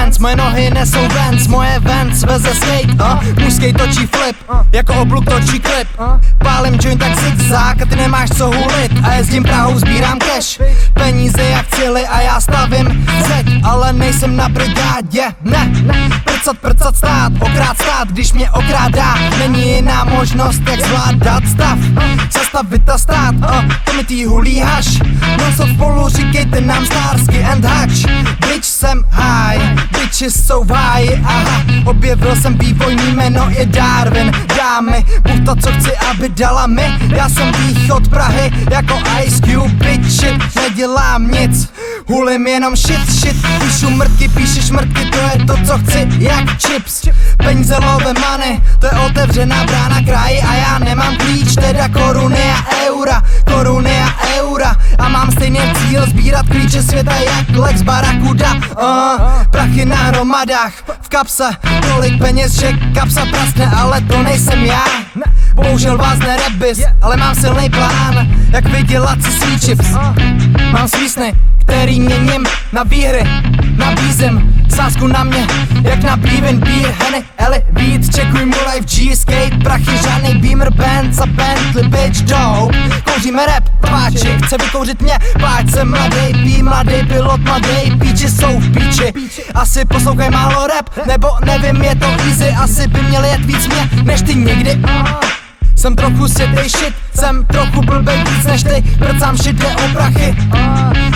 Benz, moje nohy nesou Vans, moje Vans veze skate, mužskej točí flip, jako obluk točí klip. Pálím joint tak zigzag a ty nemáš co hulit, a jezdím Prahou, sbírám cash, peníze jak cíly a já stavím zeď, ale nejsem na brigádě, ne, prcat stát, okrát stát, když mě okrádá, není jiná možnost jak zvládat stav, zastavit a stát, to mi tý hulí haš, no co spolu říkejte nám Starsky and Hutch, bitch jsem high, bitches jsou v háji, aha, objevil jsem vývojný jméno je Darwin, dámy, buď to co chci, aby dala mi, já jsem východ Prahy, jako Ice Cube, bitch shit, nedělám nic, hulím jenom shit, píšu mrtky, píšeš mrtky, to je to co chci, jak chips, peníze love money, to je otevřená brána kraji a já nemám klíč, teda koruny a eura, a mám stejný cíl sbírat klíče světa jak Lex Barracuda, prachy na hromadách, v kapse, tolik peněz, že kapsa praskne, ale to nejsem já, bohužel vás nerebis, ale mám silný plán, jak vydělat si svý chips, mám svý sny, který měním na výhry, nabízím sázku na mě, jak na Beaven Beer, Henny, Ellie, Beat, čekuj mu life, G-Skate, prachy, žádnej Beamer, Benz a Bentley, bitch, dope, kouříme rap, páči, chce vykouřit mě, páč jsem mladý pilot, mladý, píči jsou v píči, asi poslouchaj málo rap, nebo nevím, je to easy, asi by měli jet víc mě, než ty někdy, jsem trochu světej shit, jsem trochu blbej víc než ty, prcám shit, jde o prachy,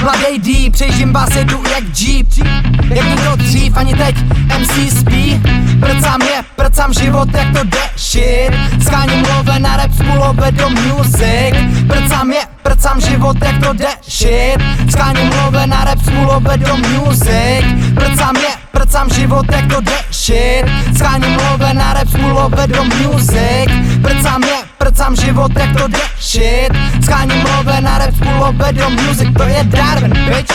mladej D, přejžím vás, jedu jak Jeep, jak nikdo dřív, ani teď MC spí, prcám život, jak to jde shit, skáním love na rap, spolove do music, prcám život, jak to jde shit, skáním love na rap, spolove do music, prcám život, jak to jde shit, skáním love na rap, spolove do music, prcám život, jak to jde shit, skáním love na rap, spolove do music, to je Darwin, bitch.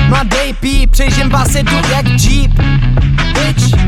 Mladej P, přejžím vás, jedu jak Jeep, bitch.